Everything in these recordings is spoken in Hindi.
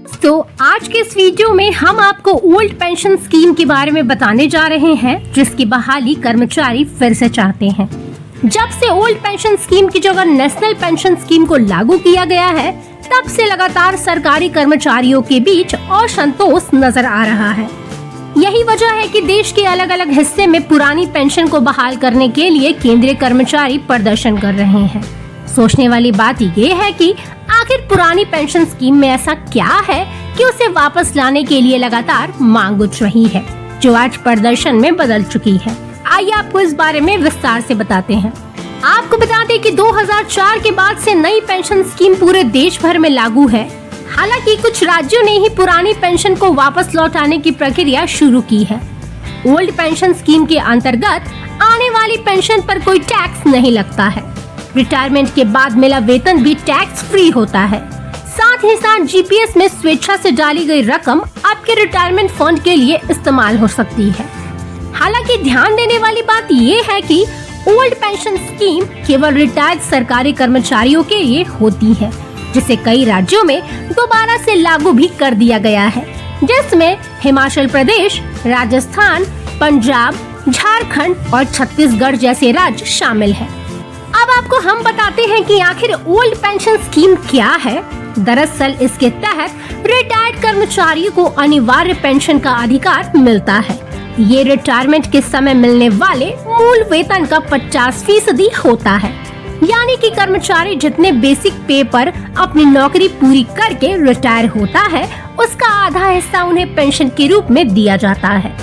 तो आज के इस वीडियो में हम आपको ओल्ड पेंशन स्कीम के बारे में बताने जा रहे हैं, जिसकी बहाली कर्मचारी फिर से चाहते हैं। जब से ओल्ड पेंशन स्कीम की जगह नेशनल पेंशन स्कीम को लागू किया गया है, तब से लगातार सरकारी कर्मचारियों के बीच असंतोष नजर आ रहा है। यही वजह है कि देश के अलग अलग हिस्से में पुरानी पेंशन को बहाल करने के लिए केंद्रीय कर्मचारी प्रदर्शन कर रहे हैं। सोचने वाली बात ये है कि आखिर पुरानी पेंशन स्कीम में ऐसा क्या है कि उसे वापस लाने के लिए लगातार मांग उठ रही है, जो आज प्रदर्शन में बदल चुकी है। आइए आपको इस बारे में विस्तार से बताते हैं। आपको बता दें कि 2004 के बाद से नई पेंशन स्कीम पूरे देश भर में लागू है। हालांकि कुछ राज्यों ने ही पुरानी पेंशन को वापस लौटाने की प्रक्रिया शुरू की है। ओल्ड पेंशन स्कीम के अंतर्गत आने वाली पेंशन पर कोई टैक्स नहीं लगता है। रिटायरमेंट के बाद मिला वेतन भी टैक्स फ्री होता है। साथ ही साथ जीपीएस में स्वेच्छा से डाली गई रकम आपके रिटायरमेंट फंड के लिए इस्तेमाल हो सकती है। हालांकि ध्यान देने वाली बात ये है कि ओल्ड पेंशन स्कीम केवल रिटायर्ड सरकारी कर्मचारियों के लिए होती है, जिसे कई राज्यों में दोबारा से लागू भी कर दिया गया है, जिसमें हिमाचल प्रदेश, राजस्थान, पंजाब, झारखंड और छत्तीसगढ़ जैसे राज्य शामिल हैं। अब आपको हम बताते हैं कि आखिर ओल्ड पेंशन स्कीम क्या है। दरअसल इसके तहत रिटायर्ड कर्मचारियों को अनिवार्य पेंशन का अधिकार मिलता है। ये रिटायरमेंट के समय मिलने वाले मूल वेतन का 50% होता है। यानी कि कर्मचारी जितने बेसिक पे पर अपनी नौकरी पूरी करके रिटायर होता है, उसका आधा हिस्सा उन्हें पेंशन के रूप में दिया जाता है।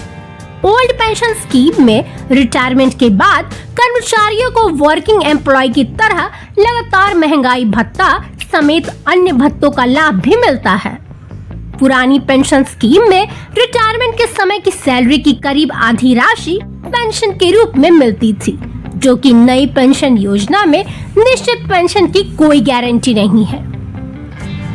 ओल्ड पेंशन स्कीम में रिटायरमेंट के बाद कर्मचारियों को वर्किंग एम्प्लॉय की तरह लगातार महंगाई भत्ता समेत अन्य भत्तों का लाभ भी मिलता है। पुरानी पेंशन स्कीम में रिटायरमेंट के समय की सैलरी की करीब आधी राशि पेंशन के रूप में मिलती थी, जो कि नई पेंशन योजना में निश्चित पेंशन की कोई गारंटी नहीं है।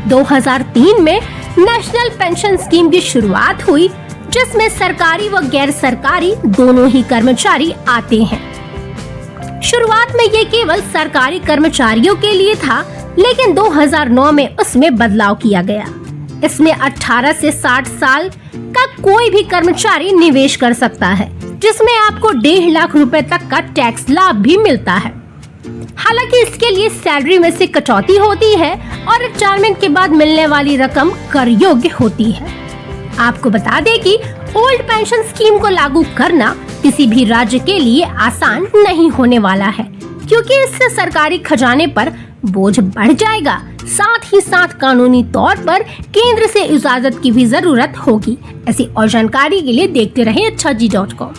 2003 में नेशनल पेंशन स्कीम की शुरुआत हुई, जिसमें सरकारी व गैर सरकारी दोनों ही कर्मचारी आते हैं। शुरुआत में ये केवल सरकारी कर्मचारियों के लिए था, लेकिन 2009 में उसमें बदलाव किया गया। इसमें 18 से 60 साल का कोई भी कर्मचारी निवेश कर सकता है, जिसमें आपको 1.5 लाख रुपए तक का टैक्स लाभ भी मिलता है। हालांकि इसके लिए सैलरी में से कटौती होती है और रिटायरमेंट के बाद मिलने वाली रकम कर योग्य होती है। आपको बता दें कि ओल्ड पेंशन स्कीम को लागू करना किसी भी राज्य के लिए आसान नहीं होने वाला है, क्योंकि इससे सरकारी खजाने पर बोझ बढ़ जाएगा। साथ ही साथ कानूनी तौर पर केंद्र से इजाजत की भी जरूरत होगी। ऐसी और जानकारी के लिए देखते रहें अच्छा जी.com।